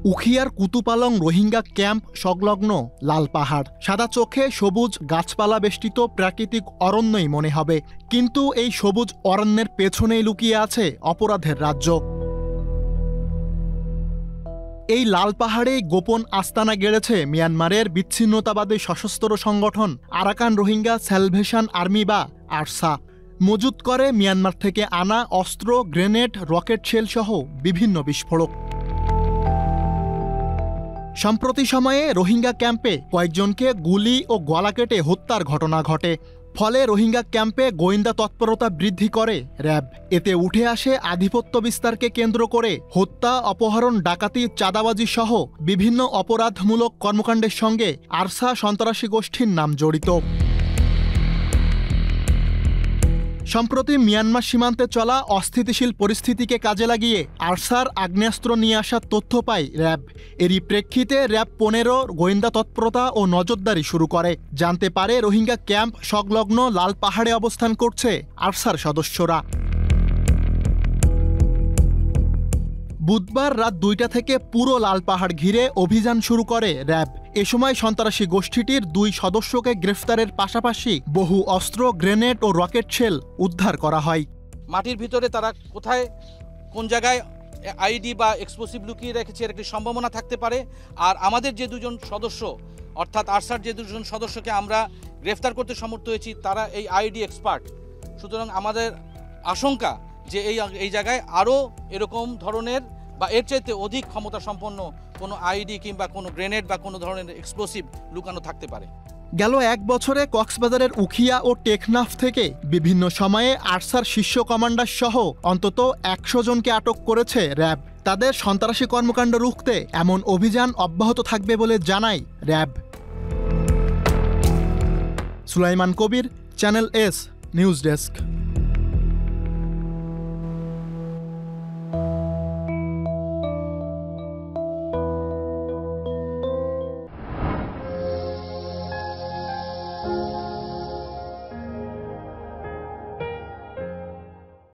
উখিয়ার Kutupalong Rohingya camp সংলগ্ন লাল পাহাড় সাদা চোখে সবুজ গাছপালা বেষ্টিত প্রাকৃতিক অরণ্যই মনে হবে, কিন্তু এই সবুজ অরণ্যের পেছনেই লুকিয়ে আছে অপরাধের রাজ্য। এই লাল পাহাড়ে গোপন আস্তানা গেড়েছে মিয়ানমারের বিচ্ছিন্নতাবাদী সশস্ত্র সংগঠন আরাকান রোহিঙ্গা স্যালভেশন আর্মি বা আরসা। মজুত করে মিয়ানমার থেকে আনা অস্ত্র, গ্রেনেড, রকেট শেল সহ বিভিন্ন বিস্ফোরক। সম্প্রতি সময়ে রোহিঙ্গা ক্যাম্পে কয়েকজনকে গুলি ও গলা কেটে হত্যার ঘটনা ঘটে। ফলে রোহিঙ্গা ক্যাম্পে গোয়েন্দা তৎপরতা বৃদ্ধি করে র্যাব। এতে উঠে আসে আধিপত্য বিস্তারকে কেন্দ্র করে হত্যা, অপহরণ, ডাকাতি, চাঁদাবাজি সহ বিভিন্ন অপরাধমূলক কর্মকাণ্ডের সঙ্গে আরসা সন্ত্রাসী গোষ্ঠীর নাম জড়িত। সম্প্রতি মিয়ানমার সীমান্তে চলা অস্থিতিশীল পরিস্থিতিকে কাজে লাগিয়ে আরসার আগ্নেয়াস্ত্র নিয়ে আসার তথ্য পায় র্যাব। এরই প্রেক্ষিতে র্যাব 15 গোয়েন্দা তৎপরতা ও নজরদারি শুরু করে। জানতে পারে রোহিঙ্গা ক্যাম্প সংলগ্ন লাল পাহাড়ে অবস্থান করছে আরসার সদস্যরা। বুধবার রাত 2টা থেকে পুরো লাল পাহাড় ঘিরে অভিযান শুরু করে র্যাব। এ সময় সন্ত্রাসী গোষ্ঠীটির 2 সদস্যকে গ্রেফতারের পাশাপাশি বহু অস্ত্র, গ্রেনেড ও রকেট শেল উদ্ধার করা হয়। মাটির ভিতরে তারা কোথায় কোন জায়গায় আইডি বা এক্সপ্লোসিভ লুকিয়ে রেখেছে এর একটি সম্ভাবনা থাকতে পারে। আর আমাদের যে 2জন সদস্য অর্থাৎ আরসার যে 2জন সদস্যকে আমরা গ্রেফতার করতে সমর্থ হয়েছি তারা এই আইডি এক্সপার্ট। সুতরাং আমাদের আশঙ্কা যে এই জায়গায় আরও এরকম ধরনের বা এর চাইতে অধিক ক্ষমতা সম্পন্ন কোনো আইডি কিংবা কোনো গ্রেনেড বা কোনো ধরনের এক্সপ্লোসিভ লুকানো থাকতে পারে। গেল 1 বছরে কক্সবাজারের উখিয়া ও টেকনাফ থেকে বিভিন্ন সময়ে আরসার শীর্ষ কমান্ডার সহ অন্তত 100 জনকে আটক করেছে র্যাব। তাদের সন্ত্রাসী কর্মকাণ্ড রুখতে এমন অভিযান অব্যাহত থাকবে বলে জানায় র্যাব। সুলাইমান কবির, চ্যানেল এস নিউজ ডেস্ক।